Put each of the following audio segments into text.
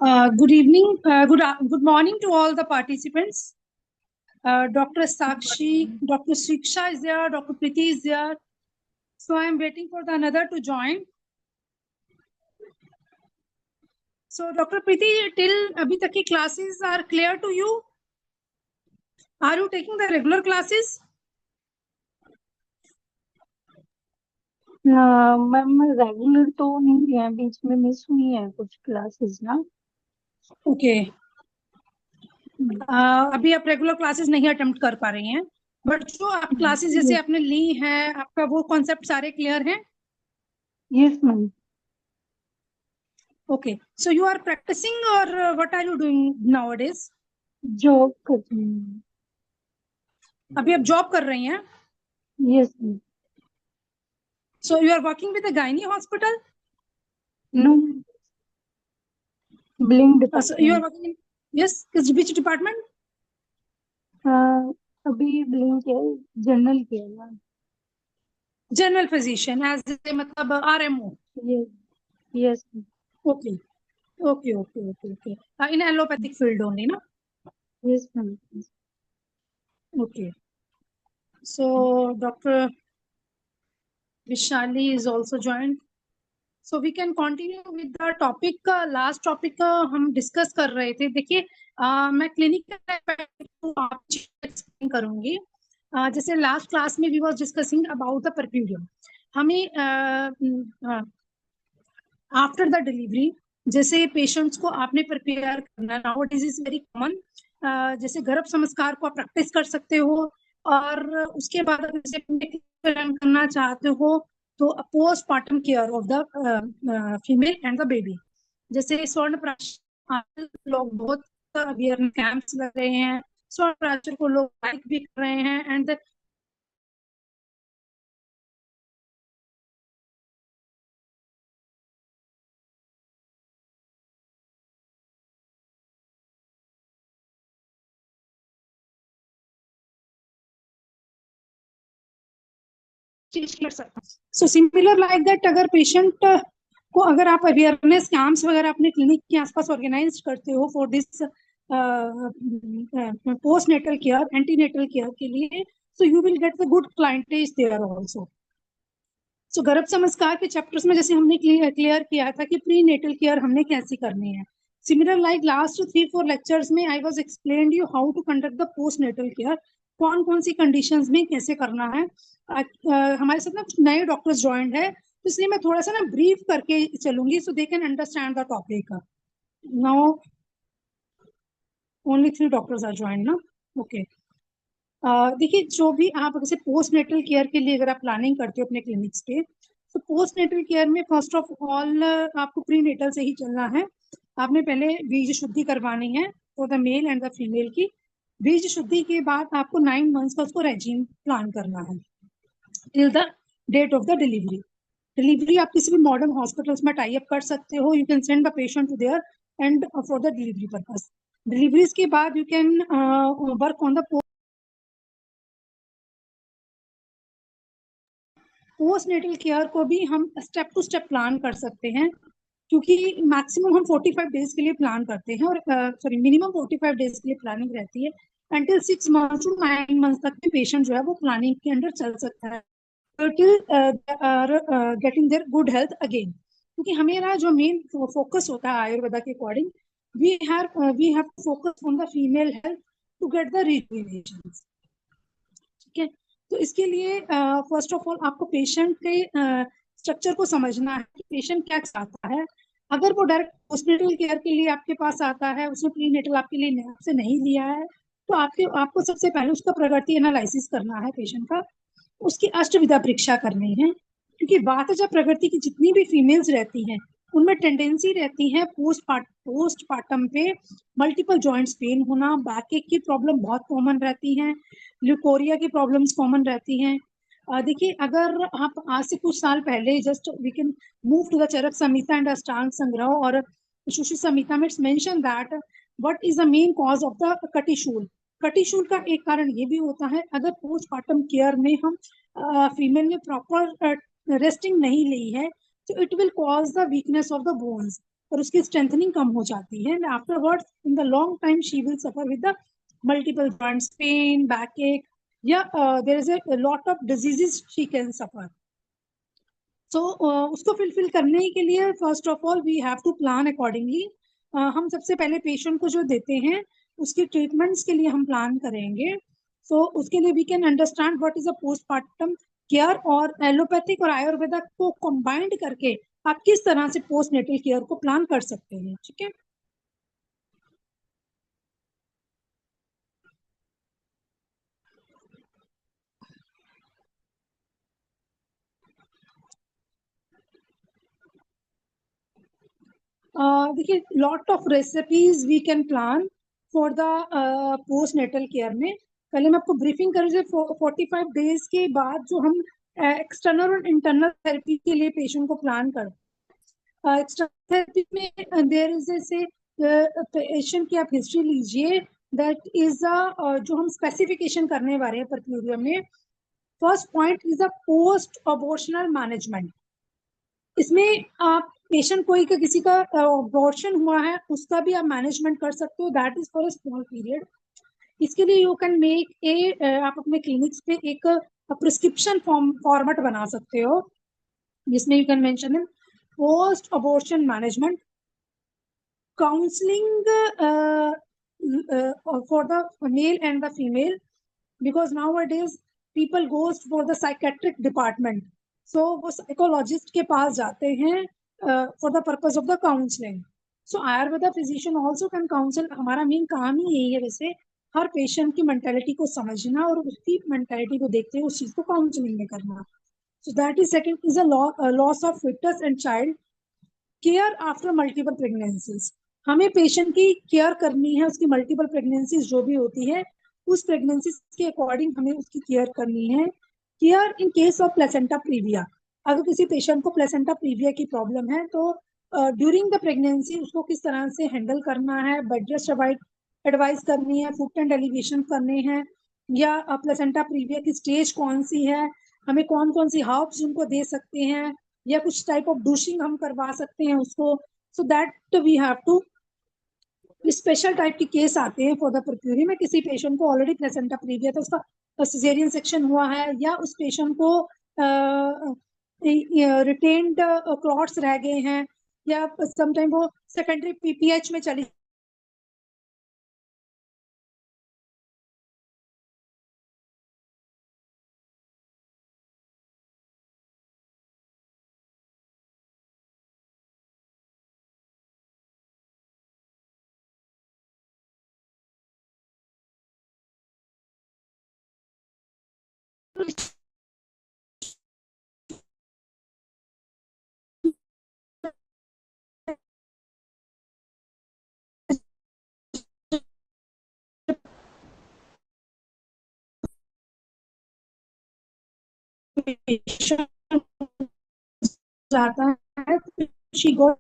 Good evening, good morning to all the participants. Dr. Sakshi, Dr. Shiksha is there, Dr. Preeti is there. So I am waiting for the another to join. So Dr. Preeti, till abhi tak ki classes are clear to you? Are you taking the regular classes? Ma'am regular तो नहीं है, बीच में miss हुई है कुछ classes ना। Okay अभी आप रेगुलर क्लासेस नहीं अटेम्प्ट कर पा रही हैं, बट जो आप क्लासेस जैसे आपने ली हैं, आपका वो कॉन्सेप्ट सारे क्लियर हैं? Yes ma'am. Okay, so you are practicing और what are you doing nowadays? Job कर रही हूँ। अभी आप जॉब कर रही हैं? Yes ma'am. So you are working with a gynae hospital? No, ब्लिंग So you are department. working in, yes, which department? अभी ब्लिंग किया, जनरल किया मैम। General physician, as मतलब RMO. Yes yes. Okay, okay. In allopathic field only, no? Yes ma'am. Okay. So Dr. Vishali is also joined. So we can continue with the topic. Last topic हम discuss कर रहे थे. देखिए मैं clinical explain करूंगी. जैसे last class में we was discussing about the puerperium. हमें आफ्टर द डिलीवरी जैसे पेशेंट्स को आपने प्रिपेयर करना, now it is very common. जैसे गर्भ संस्कार को आप प्रैक्टिस कर सकते हो, और उसके बाद अगर जैसे रन करना चाहते हो तो postmortem care of the female and the baby. जैसे स्वर्ण प्राशन लोग बहुत अवेयरनेस कैंप्स लग रहे हैं, स्वर्ण प्राशन को लोग लाइक भी कर रहे हैं, and so similar like that अगर पेशेंट को अगर आप अवेयरनेस कैंप्स वगैरह अपने क्लिनिक के आसपास ऑर्गेनाइज करते हो for this post natal care, antenatal care के लिए, so you will get the good clientage there also. So गर्भ संस्कार के चैप्टर्स में जैसे हमने क्लियर किया था कि प्री नेटल केयर हमने कैसी करनी है. सिमिलर लाइक लास्ट 3-4 लेक्चर्स में I was explain you how to conduct the post natal care, कौन कौन सी कंडीशंस में कैसे करना है. हमारे साथ ना नए डॉक्टर्स ज्वाइंट है, तो इसलिए मैं थोड़ा सा ना ब्रीफ करके चलूंगी so they can understand the topic. Now only 3 doctors are joined ना. ओके, देखिए जो भी आप जैसे पोस्ट नेटल केयर के लिए अगर आप प्लानिंग करते हो अपने क्लिनिक्स पे, तो पोस्ट नेटल केयर में फर्स्ट ऑफ ऑल आपको प्री नेटल से ही चलना है. आपने पहले बीज शुद्धि करवानी है for the male and the female की. बीज शुद्धि के बाद आपको 9 मंथ्स का उसको रेजिम प्लान करना है till the date of the delivery. Delivery आप किसी भी मॉडर्न हॉस्पिटल्स में टाई अप कर सकते हो. You can send the patient to there and for the delivery purpose. Deliveries के बाद you can work on the post natal care को भी हम स्टेप टू स्टेप प्लान कर सकते हैं, क्योंकि मैक्सिमम हम 45 डेज के लिए प्लान करते हैं, और सॉरी मिनिमम 45 डेज के लिए प्लानिंग रहती है. अंटिल 6 मंथ्स टू 9 मंथ्स तक भी पेशेंट जो है वो प्लानिंग के अंडर चल सकता है till getting there good health again. क्योंकि हमेरा जो मेन फोकस होता है आयुर्वेदा के according, we have to focus on the female health to get the rejuvenation. ठीक है, तो इसके लिए फर्स्ट ऑफ ऑल आपको पेशेंट के स्ट्रक्चर को समझना है कि पेशेंट क्या चाहता है. अगर वो डायरेक्ट पोस्टनेटल केयर के लिए आपके पास आता है, उसने प्री नेटल आपके लिए आपसे नहीं लिया है, तो आपको सबसे पहले उसका प्रगति एनालिसिस करना है पेशेंट का, उसकी अष्टविधा परीक्षा करनी है. क्योंकि बात जब प्रगति की जितनी भी फीमेल्स रहती हैं उनमें टेंडेंसी रहती है पोस्टपार्टम पे मल्टीपल जॉइंट्स पेन होना, बैक एक की प्रॉब्लम बहुत कॉमन रहती है, ल्यूकोरिया की प्रॉब्लम्स कॉमन रहती हैं. देखिए अगर आप आज से कुछ साल पहले just we can move to the Charak Samhita and Ashtanga Sangraha और सुश्रुत संहिता में it's mention that what is the main cause of the कटिशूल. कटिशूल का एक कारण ये भी होता है, अगर पोस्टमार्टम केयर में हम फीमेल ने प्रॉपर रेस्टिंग नहीं ली है, तो it will cause the weakness of the bones. और उसकी स्ट्रेंथनिंग कम हो जाती है, and afterwards in the long time she will suffer with the multiple joints pain, backache, या there is a lot of diseases she can suffer. So उसको fulfill करने के लिए first of all we have to plan accordingly. हम सबसे पहले patient को जो देते हैं उसके ट्रीटमेंट्स के लिए हम प्लान करेंगे. सो उसके लिए we can understand what is a postmortem care, और एलोपैथिक और आयुर्वेदा को कंबाइंड करके आप किस तरह से पोस्ट नेटल केयर को प्लान कर सकते हैं. ठीक है. देखिए, lot of recipes we can plan for the post natal care में. पहले मैं आपको ब्रीफिंग कर रही हूँ. 45 डेज के बाद जो हम एक्सटर्नल और इंटरनल थेरेपी के लिए पेशेंट को प्लान कर, एक्सटर्नल थेरेपी में देयर इज ऐसे पेशेंट की आप हिस्ट्री लीजिए. दैट इज जो हम स्पेसिफिकेशन करने वाले हैं परफ्यूरियम में. First point is a post abortional management. इसमें आप पेशेंट कोई का किसी का अबॉर्शन हुआ है उसका भी आप मैनेजमेंट कर सकते हो. That is for a small period. इसके लिए यू कैन मेक ए, आप अपने क्लिनिक्स पे एक प्रिस्क्रिप्शन फॉर्मेट बना सकते हो जिसमें you can mention in post abortion management, counselling for the male and the female, because nowadays people goes for the psychiatric department. So वो साइकोलॉजिस्ट के पास जाते हैं for the purpose of the counseling. So Ayurveda physician also can counsel. हमारा main काम ही यही है वैसे, हर patient की मेंटालिटी को समझना और उसकी मेंटालिटी को देखते हुए उस चीज को काउंसलिंग में करना. So that is second is a loss of fetus and child care after multiple pregnancies. हमें पेशेंट की केयर करनी है, उसकी मल्टीपल प्रेगनेंसीज जो भी होती है उस प्रेगनेंसीज के अकॉर्डिंग हमें उसकी केयर करनी है. Care in case of placenta previa. अगर किसी पेशेंट को प्लेसेंटा प्रीविया की प्रॉब्लम है तो ड्यूरिंग द प्रेगनेंसी उसको किस तरह से हैंडल करना है, बेड रेस्ट एडवाइस करनी है, फुट एंड एलिवेशन करने हैं, या प्लेसेंटा प्रीविया की स्टेज कौन सी है, हमें कौन कौन सी हर्ब्स उनको दे सकते हैं, या कुछ टाइप ऑफ डूशिंग हम करवा सकते हैं उसको. So that we have to. Special type के केस आते हैं फॉर द परक्यूरी में. किसी पेशेंट को ऑलरेडी प्लेसेंटा प्रीविया तो उसका सिजेरियन सेक्शन हुआ है, या उस पेशेंट को रिटेन्ड क्लॉट्स रह गए हैं, या समटाइम वो सेकेंडरी पीपीएच में चली जाता है. She got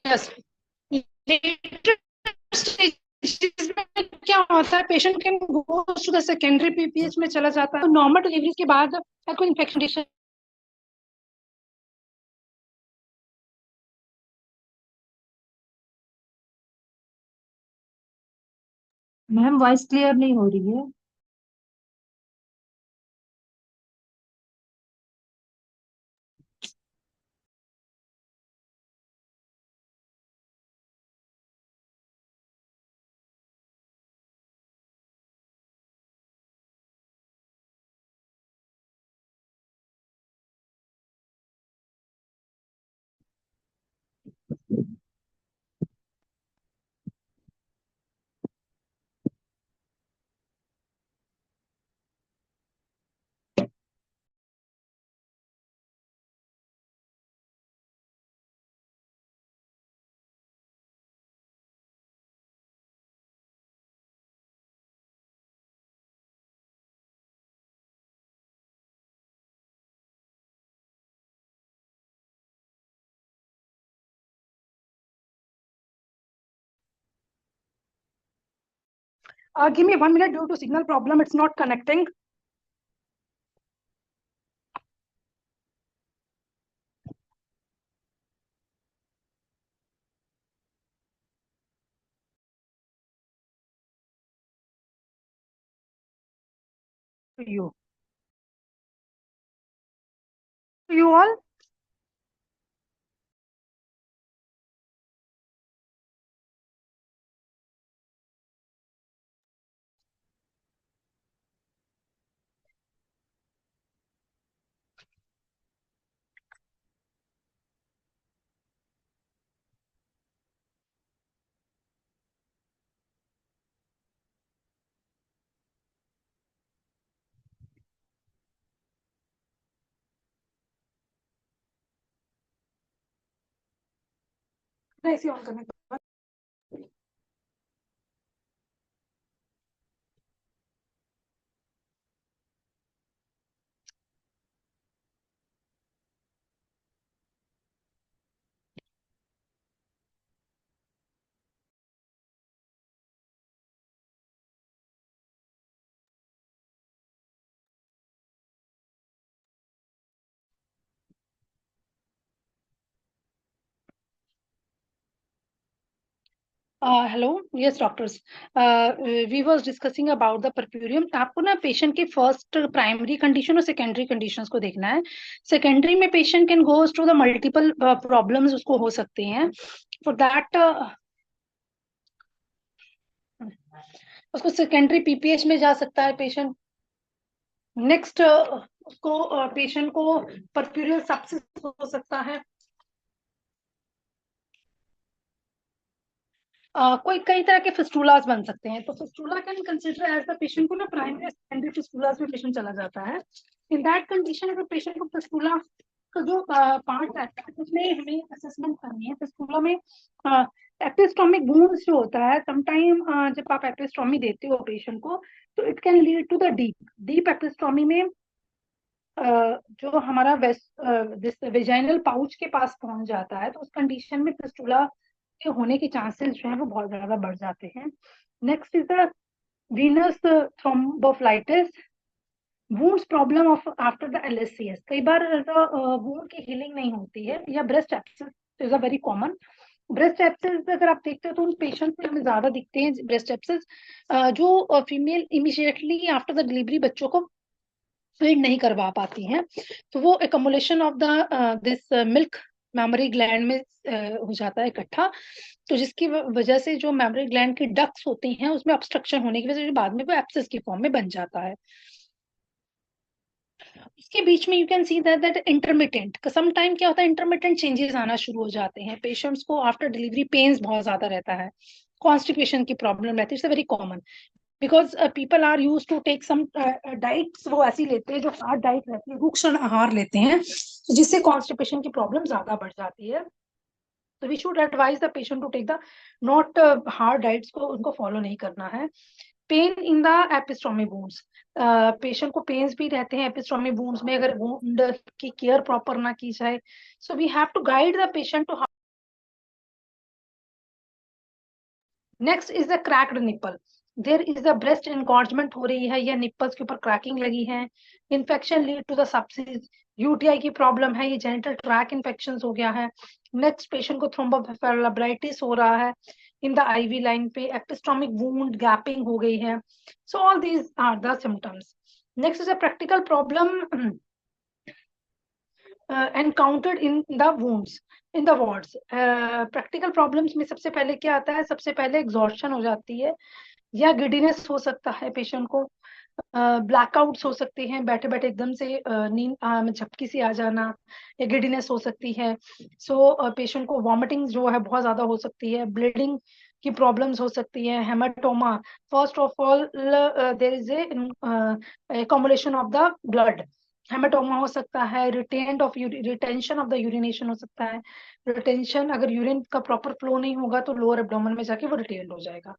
yes, later stages में क्या होता है, patient can go to the secondary PPH में चला जाता है, नॉर्मल डिलीवरी के बाद कोई इन्फेक्शन। मैम वॉइस क्लियर नहीं हो रही है। Give me 1 minute, due to signal problem, it's not connecting. You all. ऐसे ऑन करने के बाद hello, yes doctors, we was discussing about the puerperium. आपको ना पेशेंट के फर्स्ट प्राइमरी कंडीशन और सेकेंडरी कंडीशंस को देखना है। सेकेंडरी में patient can goes to the multiple problems उसको हो सकते हैं। फॉर दैट उसको सेकेंडरी पीपीएच में जा सकता है पेशेंट। नेक्स्ट उसको पेशेंट को परफ्यूरियल सेप्सिस हो सकता है। कोई कई तरह के फिस्टुलास बन सकते हैं, तो fistula can consider as the patient को ना प्राइमरी सेकेंडरी फिस्टुलास में पेशेंट चला जाता है। इन दैट कंडीशन अगर पेशेंट को फिस्टुला का जो पार्ट है उसमें हमें असेसमेंट करनी है। फिस्टुला में एपिस्टोमिक वुंड्स जो होता है, समटाइम जब आप एपिस्टोमी देते हो पेशेंट को, तो it can lead to the deep deep episiotomy में जो हमारा वेजाइनल पाउच के पास पहुंच जाता है, तो उस कंडीशन में फिस्टुला के होने के चांसेस जो है वो बहुत ज्यादा बढ़ जाते हैं। Next is the venous thrombophlebitis, wounds problem of after the LSCS. कई बार वुंड की हीलिंग नहीं होती है, या breast abscess is a very common. Breast abscess अगर आप देखते हो तो उन पेशेंट में हमें ज्यादा दिखते हैं ब्रेस्ट एब्सेस, जो female immediately after the delivery बच्चों को फीड नहीं करवा पाती हैं। तो वो accumulation of the this milk mammary gland में हो जाता है इकट्ठा, तो जिसकी वजह से जो मेमोरी ग्लैंड की डक्ट्स होती हैं उसमें ऑब्स्ट्रक्शन होने की वजह से बाद में वो एब्सेस की फॉर्म में बन जाता है। इसके बीच में you can see that intermittent some time क्या होता है, इंटरमिटेंट चेंजेस आना शुरू हो जाते हैं। पेशेंट्स को आफ्टर डिलीवरी पेन्स बहुत ज्यादा रहता है, कॉन्स्टिपेशन की प्रॉब्लम रहती है, it's very common because people are use to take some diets, वो ऐसी लेते हैं जो हार्ड डाइट रहती है, रुक्षण आहार लेते हैं, तो जिससे कॉन्स्टिपेशन की प्रॉब्लम ज्यादा बढ़ जाती है। तो we should advise the patient to take the not hard diets को उनको फॉलो नहीं करना है। Pain in the episiotomy wounds, patient को पेन्स भी रहते हैं एपिस्टोमी वुंड्स में अगर वुंड की केयर प्रॉपर ना की जाए। So we have to guide the patient to next is the cracked nipple, there is the breast engorgement हो रही है या निपल्स के ऊपर क्रैकिंग लगी है, infection lead to the sepsis, UTI की प्रॉब्लम है, ये जेनिटल ट्रैक इन्फेक्शन हो गया है। नेक्स्ट पेशेंट को थ्रोम्बोफ्लेबिटिस हो रहा है इन द आईवी लाइन पे, एक्टिस्टोमिक वुंड गैपिंग हो गई है। So all these are the symptoms. Next is a practical problem encountered in the wounds in the wards। Practical problems में सबसे पहले क्या आता है, सबसे पहले एग्जॉर्शन हो जाती है या गिडीनेस हो सकता है पेशेंट को, ब्लैकआउट्स हो सकते हैं, बैठे बैठे एकदम से नींद में झपकी सी आ जाना या गिडीनेस हो सकती है। सो पेशेंट को वॉमिटिंग जो है बहुत ज्यादा हो सकती है, ब्लीडिंग की प्रॉब्लम्स हो सकती है, hematoma. First of all there is a accumulation of the blood, hematoma हो सकता है, रिटेंशन ऑफ द यूरिनेशन हो सकता है। रिटेंशन, अगर यूरिन का प्रॉपर फ्लो नहीं होगा तो लोअर एब्डोमेन में जाके वो रिटेन हो जाएगा।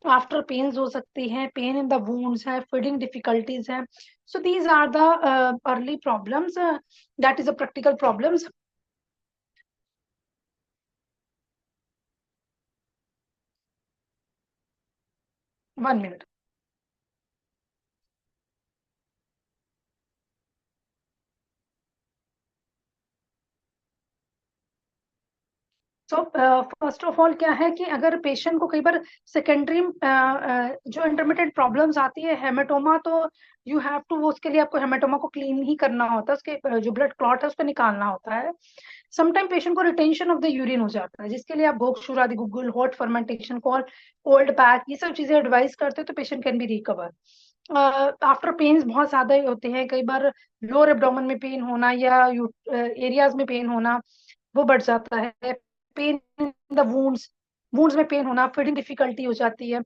आफ्टर पेन्स हो सकती है, पेन इन द वुंड्स है, फीडिंग डिफिकल्टीज है। So these are the early problems, that is a practical problems. 1 minute। So first of all क्या है कि अगर पेशेंट को कई बार सेकेंडरी जो इंटरमीडिएट प्रॉब्लम्स आती है, हेमाटोमा, तो यू हैव टू, उसके लिए आपको हेमाटोमा को क्लीन ही करना होता है, उसके जो ब्लड क्लॉट है उसको निकालना होता है। समटाइम पेशेंट को रिटेंशन ऑफ द यूरिन हो जाता है, जिसके लिए आप भोगशूर आदि, Google, hot fermentation, call cold pack, ये सब चीजें एडवाइस करते हैं तो patient can be recover. After pains बहुत ज्यादा ही होते हैं, कई बार लोअर एब्डोमेन में पेन होना या एरियाज में पेन होना वो बढ़ जाता है, pain in the wounds, wounds में पेन होना, फीडिंग डिफिकल्टी हो जाती है।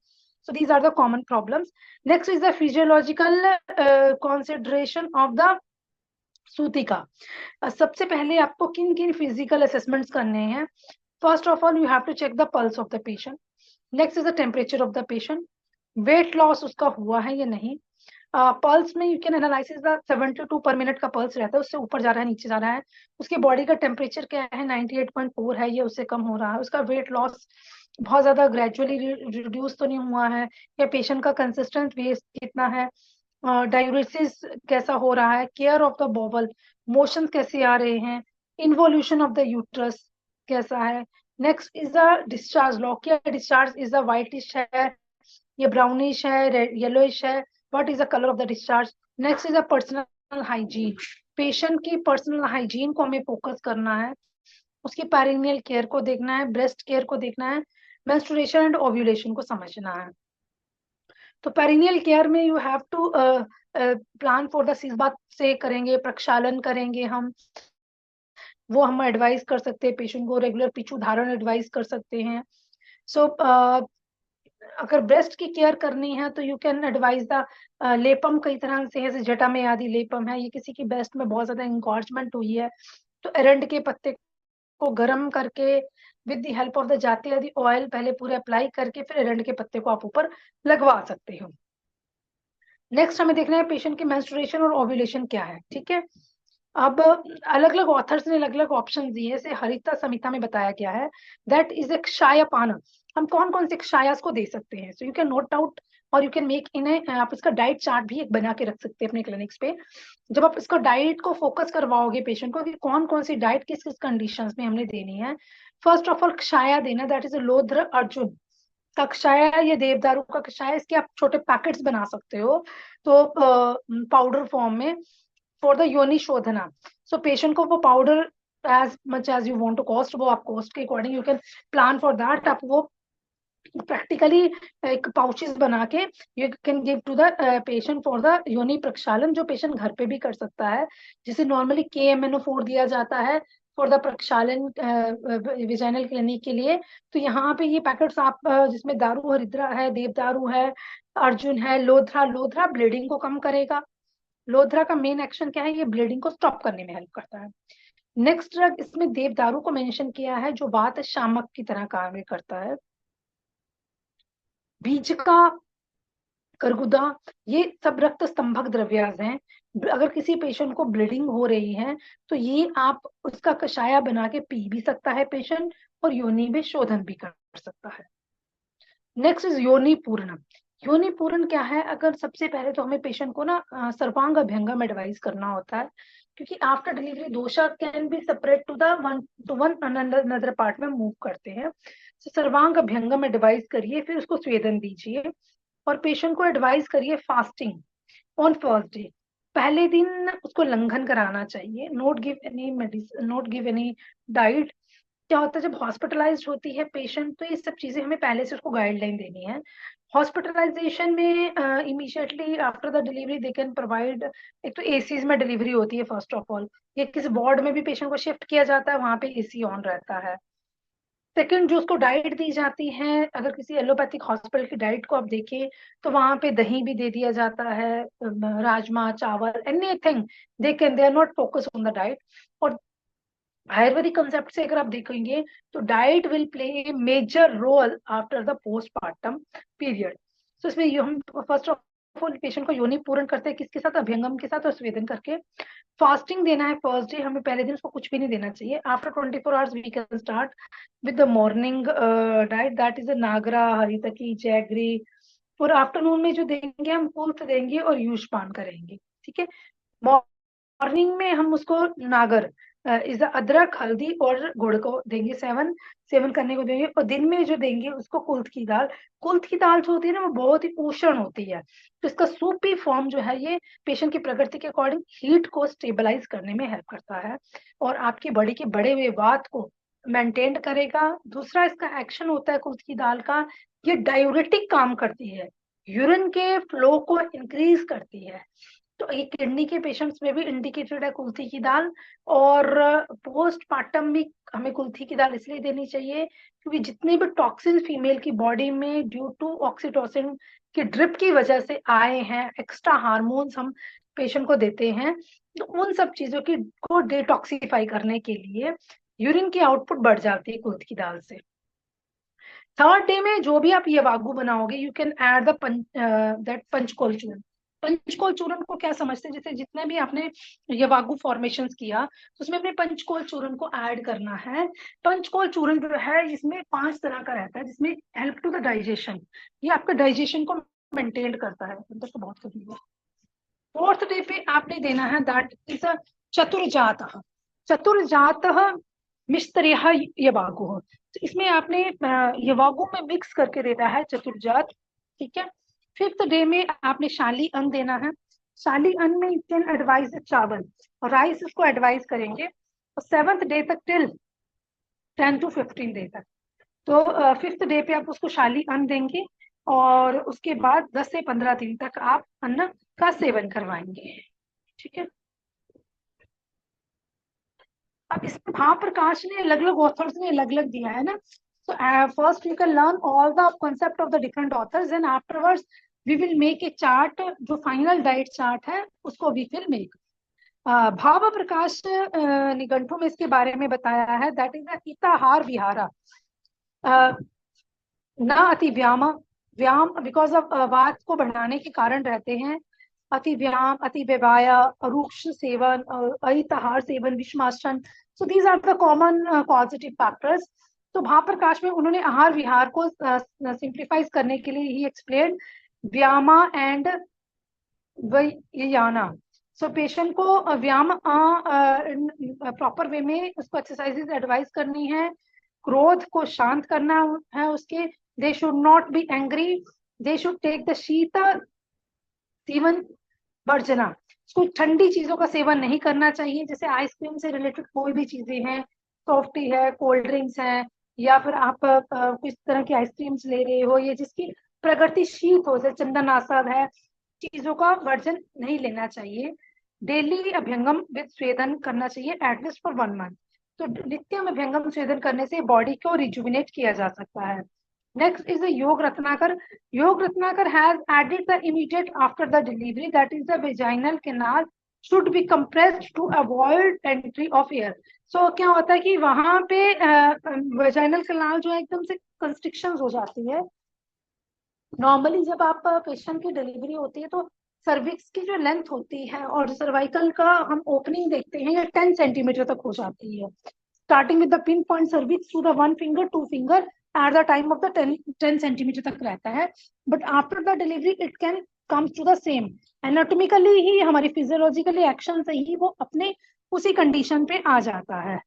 So these are the common problems. Next is the physiological consideration of the सूतिका। सबसे पहले आपको किन किन फिजिकल असेसमेंट्स करने हैं। First of all you have to check the pulse of the patient. Next is the temperature of the patient, weight loss उसका हुआ है या नहीं। पल्स में यू कैन एनालिसिस द 72 पर मिनट का पल्स रहता है, उससे ऊपर जा रहा है नीचे जा रहा है, उसके बॉडी का टेम्परेचर क्या है, 98.4 है या उससे कम हो रहा है, उसका वेट लॉस बहुत ज्यादा ग्रेजुअली रिड्यूस तो नहीं हुआ है, या पेशेंट का कंसिस्टेंट वेट कितना है, डायूरेसिस कैसा हो रहा है, केयर ऑफ द बॉबल, मोशन कैसे आ रहे हैं, इन्वोल्यूशन ऑफ द यूट्रस कैसा है। Next is the discharge lock, या डिस्चार्ज इज द व्हाइटिश है, ये ब्राउनिश है, येलोइश है, what is the colour of the discharge. Next is the personal hygiene, patient की पर्सनल हाइजीन को हमें फोकस करना है, उसकी पेरिनियल केयर को देखना है, ब्रेस्ट केयर को देखना है, मेंस्ट्रुएशन एंड ओव्यूलेशन को समझना है। तो पेरिनियल केयर में you have to plan for the, इस बात से करेंगे, प्रक्षालन करेंगे हम, वो हम एडवाइस कर सकते हैं पेशेंट को, रेगुलर पिछू धारण एडवाइस कर सकते हैं। सो अगर ब्रेस्ट की केयर करनी है तो यू कैन एडवाइज द लेपम, कई तरह से है, जैसे जटा में आदि लेपम है, ये किसी की ब्रेस्ट में बहुत ज्यादा इंगॉर्जमेंट हुई है तो एरंड के पत्ते को गर्म करके with the help of the जाती आदि ऑयल पहले पूरे अप्लाई करके फिर एरंड के पत्ते को आप ऊपर लगवा सकते हो। नेक्स्ट हमें देखना है पेशेंट की मेंस्ट्रुएशन और ओव्यूलेशन क्या है, ठीक है। अब अलग अलग ऑथर्स ने अलग अलग ऑप्शन दिए, जैसे हरिता संहिता में बताया गया है दैट इज ए क्षायपान, हम कौन कौन से क्षायास को दे सकते हैं। So you can note out और यू कैन मेक इन ए, आप इसका डाइट चार्ट भी एक बना के रख सकते हैं अपने क्लिनिक्स पे। जब आप इसका डाइट को फोकस करवाओगे पेशेंट को कि कौन कौन सी डाइट किस किस कंडीशंस में हमने देनी है। फर्स्ट ऑफ ऑल क्षाया देना, दैट इज लोध्र अर्जुन का कषाय, ये देवदारू का कषाय, इसके आप छोटे पैकेट्स बना सकते हो तो पाउडर फॉर्म में, फॉर द योनि शोधना। सो पेशेंट को वो powder as much as you want to cost, वो आप कॉस्ट के according you can plan for that, आप वो प्रैक्टिकली एक पाउचेस बना के you can give to the patient for the योनि प्रक्षालन, जो पेशेंट घर पे भी कर सकता है, जिसे नॉर्मली KMNO4 दिया जाता है फॉर द प्रक्षालन विजाइनल क्लिनिक के लिए। तो यहाँ पे ये पैकेट्स आप जिसमें दारू हरिद्रा है, देवदारू है, अर्जुन है, लोधरा, लोधरा ब्लीडिंग को कम करेगा, लोधरा का मेन एक्शन क्या है, ये ब्लीडिंग को स्टॉप करने में हेल्प करता है। नेक्स्ट ड्रग इसमें देवदारू को मेंशन किया है जो वात शामक की तरह कार्य करता है। बीज का करगुदा, ये सब रक्त स्तंभक द्रव्य हैं, अगर किसी पेशेंट को ब्लीडिंग हो रही है तो ये आप उसका कषाया बना के पी भी सकता है पेशेंट, और योनि में शोधन भी कर सकता है। नेक्स्ट इज योनि पूर्ण। योनि पूर्ण क्या है? अगर सबसे पहले तो हमें पेशेंट को ना सर्वांग अभ्यंगम एडवाइस करना होता है, क्योंकि after delivery dosha can be separate to the one another part में मूव करते हैं। तो सर्वांग अभ्यंगम एडवाइस करिए, फिर उसको स्वेदन दीजिए और पेशेंट को एडवाइस करिए फास्टिंग ऑन फर्स्ट डे। पहले दिन उसको लंघन कराना चाहिए, note give any medicine, note give any diet. क्या होता है जब हॉस्पिटलाइज्ड होती है पेशेंट, तो ये सब चीजें हमें पहले से उसको गाइडलाइन देनी है। हॉस्पिटलाइजेशन में immediately after the delivery they can provide, एक तो एसीज में डिलीवरी होती है फर्स्ट ऑफ ऑल, या किसी वार्ड में भी पेशेंट को शिफ्ट किया जाता है, वहां पे एसी ऑन रहता है। सेकंड, जो उसको डाइट दी जाती है, अगर किसी एलोपैथिक हॉस्पिटल की डाइट को आप देखें तो वहां पे दही भी दे दिया जाता है, rajma chawal anything, they are not focus on the diet. और आयुर्वेदिक कंसेप्ट से अगर आप देखेंगे तो diet will play a major role after the postmortem period. तो इसमें हम फर्स्ट ऑफ ऑल पेशेंट को योनि पूर्ण करते हैं, किसके साथ? अभ्यंगम के साथ और स्वेदन करके। फास्टिंग देना है फर्स्ट डे, हमें पहले दिन उसको कुछ भी नहीं देना चाहिए। After 24 hours we can start with the morning diet, that is nagara, haritaki, jaggery. और आफ्टरनून में जो देंगे हम कुल्थ देंगे और यूशपान करेंगे, ठीक है। मॉर्निंग में हम उसको नागर इस अदरक, हल्दी और गुड़ को देंगे, सेवन करने को देंगे। और दिन में जो देंगे उसको कुल्थ की दाल। कुल्थ की दाल जो होती है ना, वो बहुत ही पोषण होती है, तो इसका सूपी फॉर्म जो है ये पेशेंट की प्रकृति के अकॉर्डिंग हीट को स्टेबलाइज करने में हेल्प करता है और आपकी बॉडी के बढ़े हुए वात को मेंटेन करेगा। दूसरा इसका एक्शन होता है कुल्थ की दाल का, ये डायूरेटिक काम करती है, यूरिन के फ्लो को इंक्रीज करती है। तो ये किडनी के पेशेंट्स में भी इंडिकेटेड है कुल्थी की दाल। और पोस्टमार्टम भी हमें कुल्थी की दाल इसलिए देनी चाहिए क्योंकि जितने भी टॉक्सिन फीमेल की बॉडी में ड्यू टू ऑक्सीटोसिन के ड्रिप की वजह से आए हैं, एक्स्ट्रा हार्मोन्स हम पेशेंट को देते हैं, तो उन सब चीजों की को डिटॉक्सिफाई करने के लिए यूरिन की आउटपुट बढ़ जाती है कुल्थ की दाल से। थर्ड डे में जो भी आप ये वागू बनाओगे, you can add the panchakol चूर्ण। पंचकोल चूर्ण को क्या समझते हैं? जैसे जितने भी आपने ये वागू फॉर्मेशंस किया तो उसमें अपने पंचकोल चूर्ण को ऐड करना है। पंचकोल चूर्ण जो है इसमें 5 तरह का रहता है, जिसमें हेल्प टू द डाइजेशन, ये आपका डाइजेशन को मेंटेन करता है। अंदर तो बहुत कभी है। फोर्थ डे पे आपने देना है दैट इज चतुर्जात। चतुर्जात मिश्तरिया यवागु, तो इसमें आपने यवागु में मिक्स करके देना है चतुर्जात, ठीक है। फिफ्थ डे में आपने शाली अन्न देना है। शाली अन्न में यू कैन एडवाइज चावल और राइस, इसको एडवाइज करेंगे। और 7th डे तक टिल 10 to 15 डे तक, तो 5th डे पे आप उसको शाली अन्न देंगे और उसके बाद 10 से 15 दिन तक आप अन्न का सेवन करवाएंगे, ठीक है। अब इसमें महाप्रकाश ने अलग अलग ऑथर्स ने अलग अलग दिया है ना, so first you can learn all the concept of the different authors and afterwards we will make a chart, जो final diet chart है उसको we will make। भाव प्रकाश निघंटु में इसके बारे में बताया है, दैट इज इताहार विहारा न अति व्याम, व्याम बिकॉज ऑफ वात को बढ़ाने के कारण रहते हैं। अति व्याम, अति व्यवाया, रूक्ष सेवन, अहितहार सेवन, विषमासन, so these are the common positive factors. तो महाप्रकाश में उन्होंने आहार विहार को सिंप्लीफाइज करने के लिए ही एक्सप्लेन व्यामा एंड याना। सो पेशेंट को व्यायाम प्रॉपर वे में उसको एक्सरसाइजेज एडवाइस करनी है, क्रोध को शांत करना है उसके, they should not be angry, they should take the शीत सेवन वर्जना, उसको ठंडी चीजों का सेवन नहीं करना चाहिए, जैसे आइसक्रीम से रिलेटेड कोई भी चीजें हैं, सॉफ्टी है, कोल्ड ड्रिंक्स है, या फिर आप किस तरह की आइसक्रीम्स ले रहे हो, ये जिसकी प्रकृति शीत हो, जैसे चंदन आसाद है, चीजों का वर्जन नहीं लेना चाहिए। डेली अभ्यंगम विद स्वेदन करना चाहिए एटलीस्ट फॉर 1 मंथ। तो नित्यम अभ्यंगम स्वेदन करने से बॉडी को रिजुविनेट किया जा सकता है। Next is Yoga Ratnakar. Yoga Ratnakar has added the immediate after the delivery, that is the vaginal canal should be compressed to avoid entry of air. So क्या होता है कि वहां पे वेजाइनल कैनाल जो है एकदम से कंस्ट्रिक्शन हो जाती है। नॉर्मली जब आप पेशेंट की डिलीवरी होती है तो सर्विक्स की जो लेंथ होती है और सर्वाइकल का हम ओपनिंग देखते हैं, ये 10 सेंटीमीटर तक हो जाती है, starting with the pin point cervix to the 1 finger 2 finger at the time of the 10 centimetre तक रहता है, but after the delivery it can comes to the same. Anatomically ही, हमारी फिजियोलॉजिकली एक्शन से ही वो अपने उसी कंडीशन पे आ जाता है।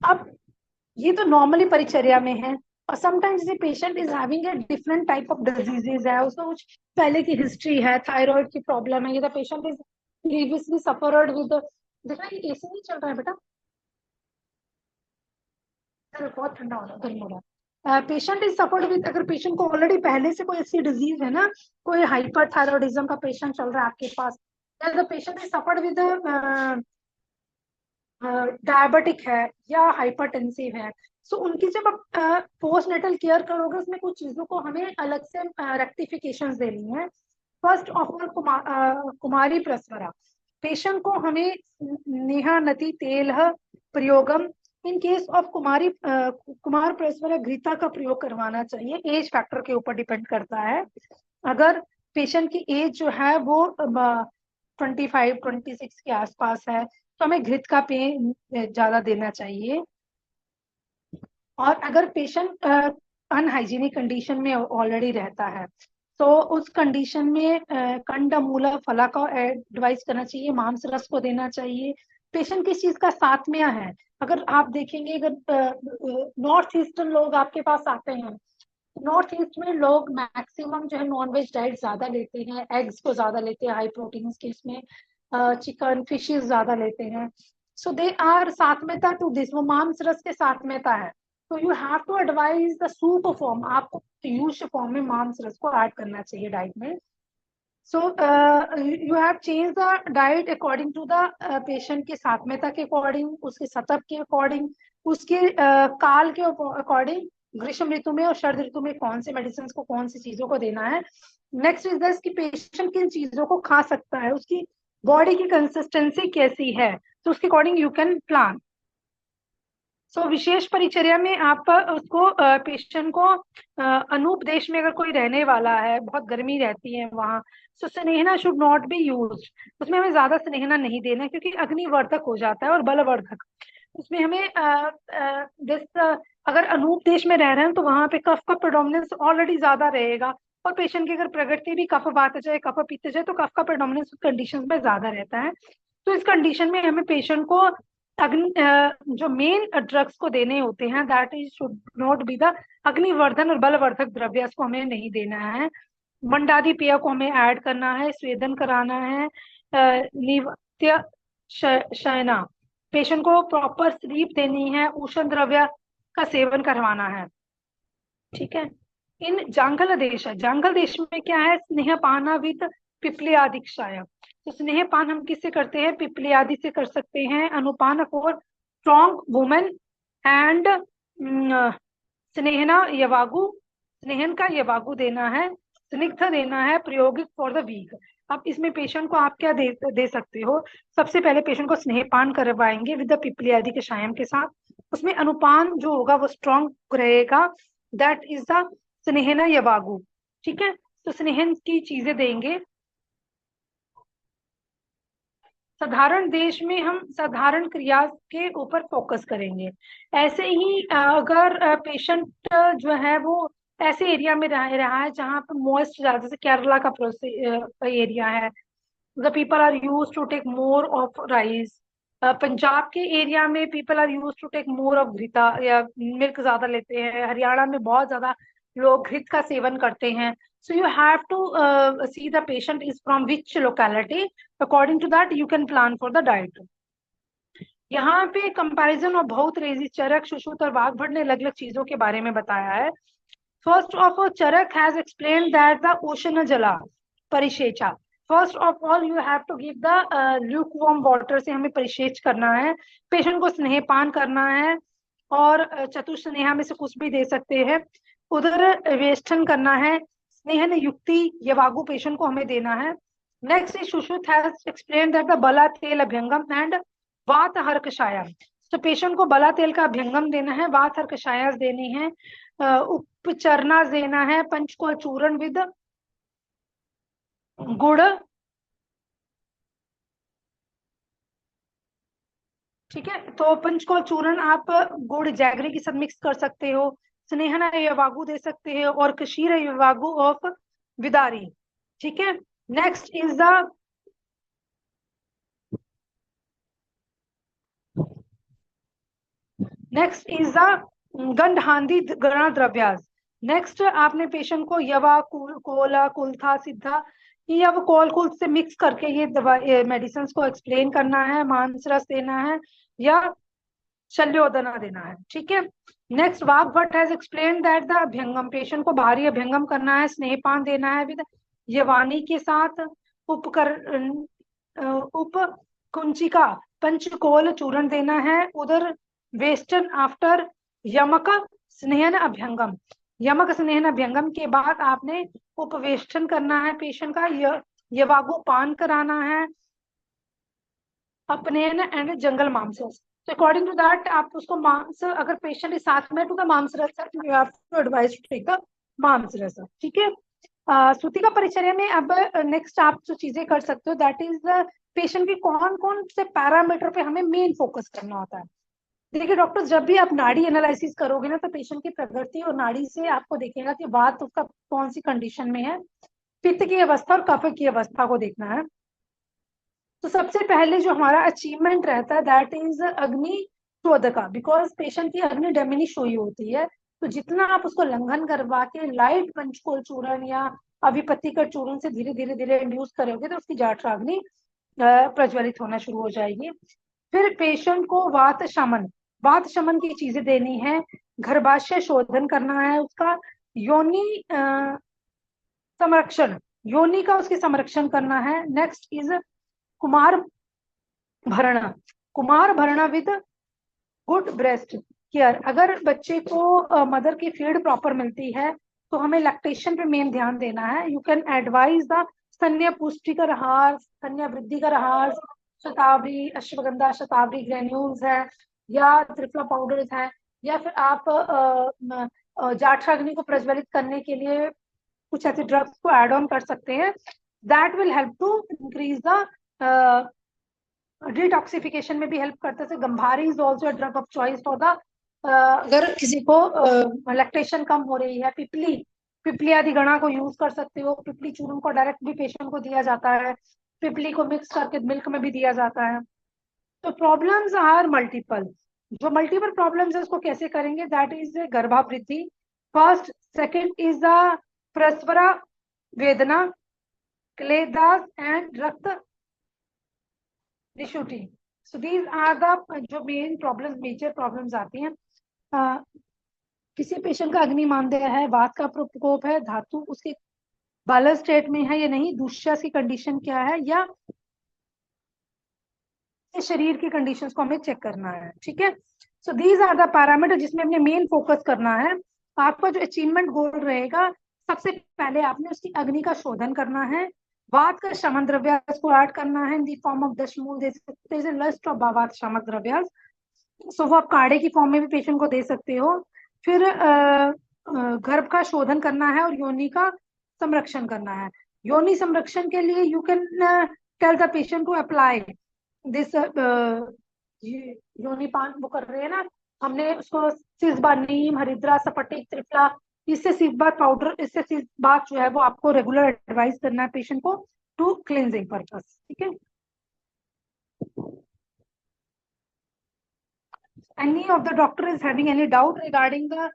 अब ये तो नॉर्मली परिचर्या में है, और sometimes the patient is having a different type of diseases है, उसका कुछ पहले की हिस्ट्री है, थायराइड की प्रॉब्लम है, ये the patient is previously suffered with, देखा ये एसी नहीं चल रहा है बेटा, अरे बहुत ठंडा हो रहा है, गर्म हो रहा है। पेशेंट इज सफर्ड विद, अगर पेशेंट को ऑलरेडी पहले से कोई ऐसी डिजीज है ना, कोई हाइपर थायरॉइडिज्म का पेशेंट चल रहा है आपके पास, या the patient is suffered with diabetic है या हाइपरटेंसिव है, सो उनकी जब आप पोस्ट नेटल केयर करोगे, उसमें कुछ चीजों को हमें अलग से रेक्टिफिकेशन देनी है। फर्स्ट ऑफ ऑल कुमारी प्रसवरा, पेशेंट को हमें नेहा नति तेल प्रयोगम, इन केस ऑफ कुमार प्रसवरा घृता का प्रयोग करवाना चाहिए। एज फैक्टर के ऊपर डिपेंड करता है, अगर पेशेंट की एज जो है वो 25-26 के आसपास है, तो हमें घृत का पेय ज्यादा देना चाहिए। और अगर पेशेंट अनहाइजीनिक कंडीशन में ऑलरेडी रहता है, तो उस कंडीशन में कंडमूला फला का एडवाइस करना चाहिए, मांस रस को देना चाहिए। पेशेंट किस चीज का साथमिया है, अगर आप देखेंगे, अगर नॉर्थ ईस्टर्न लोग आपके पास आते हैं, नॉर्थ ईस्ट में लोग मैक्सिमम जो है नॉन वेज डाइट ज्यादा लेते हैं, एग्स को ज्यादा लेते हैं, हाई प्रोटीन के इसमें चिकन फिशेस ज्यादा लेते हैं, सो दे आर सात्म्यता टू दिस, वो मांस रस के सात्म्यता है, तो you have to advise the soup form, आपको यूज फॉर्म में मांस रस को ऐड करना चाहिए डाइट में। So you have change the diet according to the patient के सात्म्यता के अकॉर्डिंग, उसके सतह के अकॉर्डिंग, उसके काल के अकॉर्डिंग, ग्रीष्म ऋतु में और शरद ऋतु में कौन से मेडिसिन को, कौन सी चीजों को देना है। नेक्स्ट इज दस कि पेशेंट किन चीजों को खा सकता है, उसकी बॉडी की कंसिस्टेंसी कैसी है, तो उसके अकॉर्डिंग यू कैन प्लान। सो विशेष परिचर्या में आप उसको पेशेंट को अनूप देश में अगर कोई रहने वाला है, बहुत गर्मी रहती है वहाँ, सो स्नेहना शुड नॉट बी यूज, उसमें हमें ज्यादा स्नेहना नहीं देना, क्योंकि अग्निवर्धक हो जाता है और बलवर्धक। उसमें हमें अगर अनूप देश में रह रहे हैं, तो वहां पे कफ का प्रोडोमिनेंस ऑलरेडी ज्यादा रहेगा, और पेशेंट की अगर प्रकृति भी कफ वात जाए, कफ पित्त जाए, तो कफ का प्रोडोमिनेंस उस कंडीशन में ज्यादा रहता है। तो इस कंडीशन में हमें पेशेंट को जो मेन ड्रग्स को देने होते हैं, that is should not be the अग्निवर्धन और बलवर्धक द्रव्य, को हमें नहीं देना है। मंडादी पेय को हमें ऐड करना है, स्वेदन कराना है, नित्य शयना, पेशेंट को प्रॉपर स्लीप देनी है, उष्ण द्रव्य का सेवन करवाना है। ठीक है, इन जांगल देश है, जांगल देश में क्या है, स्नेह पाना विद पिपली आदि क्षाय, तो स्नेह पान हम किससे करते हैं, पिपली आदि से कर सकते हैं। अनुपान फॉर स्ट्रॉन्ग वुमेन एंड स्नेहना यवागु, स्नेहन का यवागु देना है, स्निग्ध देना है, प्रयोगिक फॉर द वीक। अब इसमें पेशेंट को आप क्या दे सकते हो, सबसे पहले पेशेंट को स्नेहपान करवाएंगे विद द पिपली आदि के सायम के साथ, उसमें अनुपान जो होगा वो स्ट्रॉन्ग रहेगा, दैट इज द स्नेहना यवागु। ठीक है, तो स्नेहन की चीजें देंगे। साधारण देश में हम साधारण क्रिया के ऊपर फोकस करेंगे। ऐसे ही अगर पेशेंट जो है वो ऐसे एरिया में रह रहा है जहाँ पे मॉइस्ट ज्यादा, जैसे केरला का एरिया है, the people are use to take more of rice. Punjab के एरिया में people are use to take more of घृता या मिल्क ज्यादा लेते हैं, हरियाणा में बहुत ज्यादा लोग घृत का सेवन करते हैं। So you have to see the patient is from which locality, according to that you can plan for the diet. यहाँ पे कंपैरिजन ऑफ बहुत रेजी, चरक, सुश्रुत और वाग्भट ने अलग अलग चीजों के बारे में बताया है। First of all Charaka has explain that the ओशन जला परिशेचा, first of all you have to give the lukewarm water से हमें परिशेच करना है, पेशेंट को स्नेहपान करना है, और चतुस्नेहा में से कुछ भी दे सकते हैं। उधर वेष्टन करना है, स्नेहन युक्ति यवागु पेशेंट को हमें देना है। Next is Sushruta has explain that the बला तेल अभ्यंगम एंड वात हर कषायम, तो पेशेंट को बला तेल का अभ्यंगम देना है, वात हर कषायस देनी है, उपचरना देना है, पंचकोल चूर्ण विद गुड़ ठीक है, तो पंचकोल चूर्ण आप गुड़ जैगरी के साथ मिक्स कर सकते हो, स्नेहना यवागु दे सकते हो, और कशीर यवागु ऑफ विदारी। ठीक है, नेक्स्ट इज द गंधहांदी गणा द्रव्यास। नेक्स्ट आपने पेशेंट को यवा कोला कुल्था सिद्धा यव कोल कुल से मिक्स करके ये दवा मेडिसिन को एक्सप्लेन करना है, मांसरस देना है या शल्योदना देना है। ठीक है, next Vagbhata has explain that the अभ्यंगम, पेशेंट को बाहरी अभ्यंगम करना है, स्नेहपान देना है विद यवानी के साथ, उपकर उप कुंचिका पंचकोल चूर्ण देना है, उधर वेस्टर्न आफ्टर यमक स्नेहन अभ्यंगम। यमक स्नेहन अभ्यंगम के बाद आपने उपवेष्टन करना है पेशेंट का, यवागु पान कराना है, अपनेन एंड जंगल मांसस। तो अकॉर्डिंग टू दैट आप उसको मांस, अगर पेशेंट इज साथ में टू द मांस रस, you have to advice to take the मांस रस। ठीक है, सूतिका परिचर्या में अब नेक्स्ट आप जो चीजें कर सकते हो दैट इज पेशेंट के कौन कौन से पैरामीटर पे हमें मेन फोकस करना होता है। देखिए डॉक्टर, जब भी आप नाड़ी एनालिसिस करोगे ना, तो पेशेंट की प्रकृति और नाड़ी से आपको देखेगा कि वात उसका कौन सी कंडीशन में है, पित्त की अवस्था और कफ की अवस्था को देखना है। तो सबसे पहले जो हमारा अचीवमेंट रहता है दैट इज अग्नि शोधका, बिकॉज पेशेंट की अग्नि डैमिनिश हुई होती है। तो जितना आप उसको लंघन करवा के लाइट पंचकोल चूर्ण या अभिपत्तिकर चूर्ण से धीरे धीरे धीरे इंड्यूस करोगे तो उसकी जाठराग्नि प्रज्वलित होना शुरू हो जाएगी। फिर पेशेंट को वात शमन की चीजें देनी है, गर्भाशय शोधन करना है उसका, योनि संरक्षण, योनि का उसकी संरक्षण करना है। नेक्स्ट इज कुमार भरणा, कुमार भरणा विद गुड ब्रेस्ट केयर। अगर बच्चे को मदर की फीड प्रॉपर मिलती है तो हमें लैक्टेशन पे मेन ध्यान देना है। यू कैन एडवाइज द स्तन्य पुष्टिकर आहार, स्तन्य वृद्धिकर आहार, शतावरी अश्वगंधा शतावरी ग्रेन्यूल्स है या त्रिफला पाउडर्स है, या फिर आप जाठराग्नि को प्रज्वलित करने के लिए कुछ ऐसे ड्रग्स को एड ऑन कर सकते हैं। That will help to increase the detoxification में भी हेल्प करते हैं। गंभारी is also drug of choice for the, अगर किसी को लैक्टेशन कम हो रही है, पिपली आदि गणा को यूज कर सकते हो। पिपली चूर्ण को डायरेक्ट भी पेशेंट को दिया जाता है, पिपली को मिक्स करके मिल्क में भी दिया जाता है। तो प्रॉब्लम्स आर मल्टीपल, जो मल्टीपल प्रॉब्लम्स है उसको कैसे करेंगे, दैट इज गर्भावृद्धि फर्स्ट, सेकेंड इज द प्रसवरा वेदना, क्लेदास एंड रक्त निशुटी। सो दीज आर द जो मेन प्रॉब्लम्स, मेजर प्रॉब्लम्स आती हैं। किसी पेशेंट का अग्निमांद्य है, वात का प्रकोप है, धातु उसके बालर स्टेट में है या नहीं, दूसरा की कंडीशन क्या है, या शरीर की कंडीशंस को हमें चेक करना है। ठीक है, so these are the parameter जिसमें हमने मेन फोकस करना है। आपका जो अचीवमेंट गोल रहेगा, सबसे पहले आपने उसकी अग्नि का शोधन करना है, वात का शमन द्रव्यास को ऐड करना है इन दी फॉर्म ऑफ दशमूल दे सकते हैं, लस्ट ऑफ वात शामक द्रव्यास। सो वो आप काढ़े की फॉर्म में भी पेशेंट को दे सकते हो। फिर गर्भ का शोधन करना है और योनि का संरक्षण करना है। योनि संरक्षण के लिए you can tell the patient to apply this, योनि पान वो कर रहे हैं ना, हमने उसको सिसबा नीम हरिद्रा सपटिक त्रिफला, इससे सिसबात पाउडर, इससे सिसबात जो है वो आपको रेगुलर एडवाइस करना है पेशेंट को टू क्लींजिंग पर्पस। ठीक है, any of the doctor is having any doubt regarding the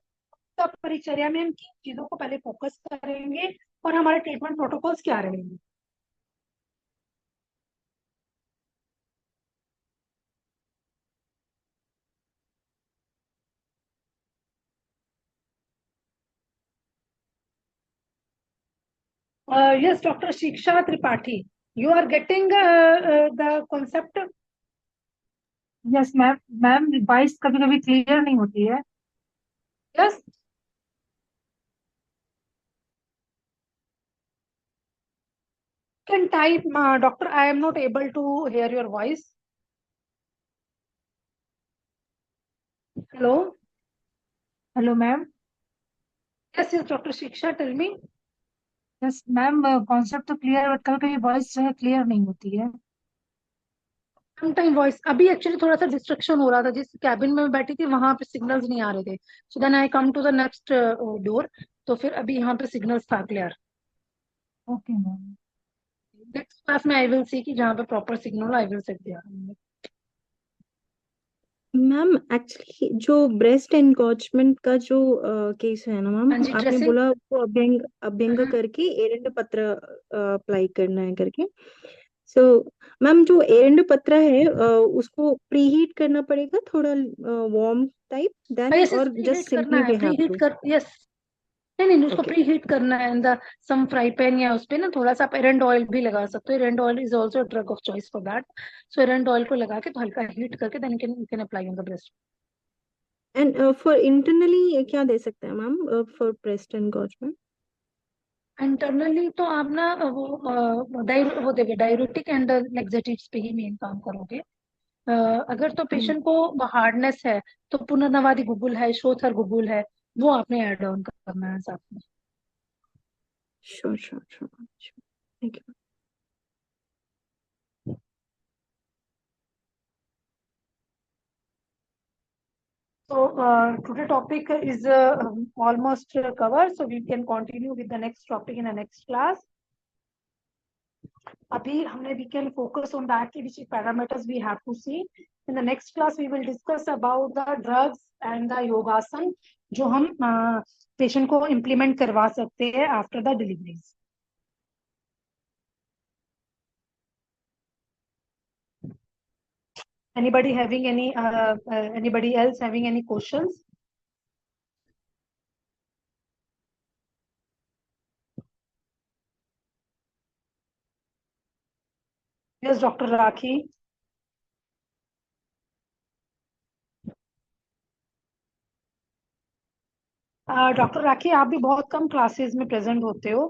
परिचर्या में हम किन चीजों को पहले फोकस करेंगे और हमारे ट्रीटमेंट प्रोटोकॉल्स क्या रहेंगे। Yes doctor Shiksha Tripathi, you are getting the concept. Yes ma'am, ma'am voice कभी कभी क्लियर नहीं होती है। Yes, can type doctor, I am not able to hear your voice. Hello, hello ma'am. Yes yes doctor Shiksha, tell me. Yes ma'am, concept तो क्लियर है but कभी कभी वॉइस जो है क्लियर नहीं होती है। सम टाइम वॉइस, अभी एक्चुअली थोड़ा सा डिस्ट्रक्शन हो रहा था, जिस कैबिन में मैं बैठी थी वहां पे सिग्नल्स नहीं आ रहे थे, so then I come to the next door, तो फिर अभी यहाँ पे सिग्नल्स था clear. Okay ma'am. Next class में आई विल सी कि जहाँ पे proper signal I will set दिया। मैम एक्चुअली जो ब्रेस्ट एनकॉचमेंट का जो केस है ना मैम, हाँ जी, आपने ड्रेसिंग। बोला वो अभ्यंग करके एरंड पत्र अप्लाई करना है करके। सो मैम जो एरंड पत्र है उसको प्रीहीट करना पड़ेगा थोड़ा वार्म टाइप देन, यस, और प्री हीट जस्ट करना सिंपली है, we pre have heat to. कर, यस। नहीं नहीं, उसको ओके। प्री हीट करना है in the some fry pan, या उस पे ना थोड़ा सा आप एरंड ऑयल भी लगा सकते हो, एरंड oil is also drug of choice for that. So एरंड ऑयल को लगा के तो हल्का हीट करके then you can apply on the breast. And for internally क्या दे सकते हैं ma'am for breast engorgement? Internally तो आप ना वो देंगे डाययूरेटिक एंड लेक्सेटिव्स पे ही मेन काम करोगे। अगर तो पेशेंट को हार्डनेस है तो पुनर्नवादी गुगुल है, श्रोथर गुगुल है, वो आपने ऐड ऑन करना है साथ में। Sure sure sure sure, thank you. So today topic is almost covered, so we can continue with the next topic in the next class. अभी हमने we can focus on that which parameters we have to see. In the next class we will discuss about the drugs and the yogasan जो हम patient को implement करवा सकते हैं after the deliveries. Anybody having anybody else having any questions? Yes, Dr. Rakhi. Doctor Rakhi, आप भी बहुत कम classes में प्रेजेंट होते हो,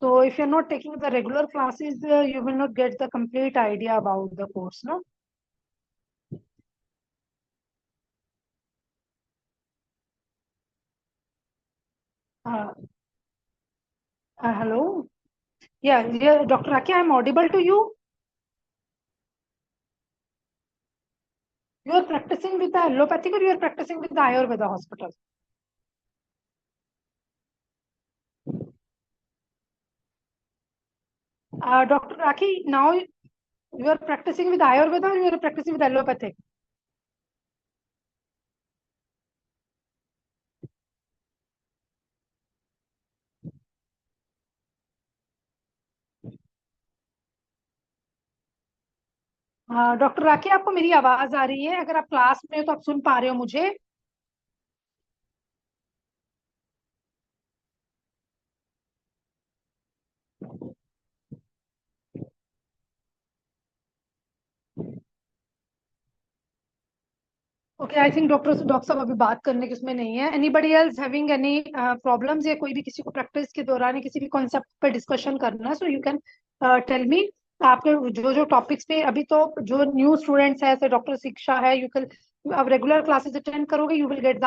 तो if you are not taking the regular classes you will not get the complete idea about the course, no? Hello, yeah doctor Rakhi, I am audible to you? You are practicing with the allopathic or you are practicing with the Ayurveda hospital? Dr. Rakhi, now you are practicing with Ayurveda or you are practicing with allopathic? Doctor Rakhi, आपको मेरी आवाज आ रही है? अगर आप class में हो तो आप सुन पा रहे हो मुझे? ओके, आई थिंक डॉक्टर साहब अभी बात करने की उसमें नहीं है। Anybody else having any problems, या कोई भी किसी को प्रैक्टिस के दौरान या किसी भी कॉन्सेप्ट पे डिस्कशन करना है, so you can tell me. आपके जो जो टॉपिक्स पे अभी तो जो न्यू स्टूडेंट्स है, डॉक्टर शिक्षा है, यू कैन, आप रेगुलर क्लासेस अटेंड करोगे, यू विल गेट द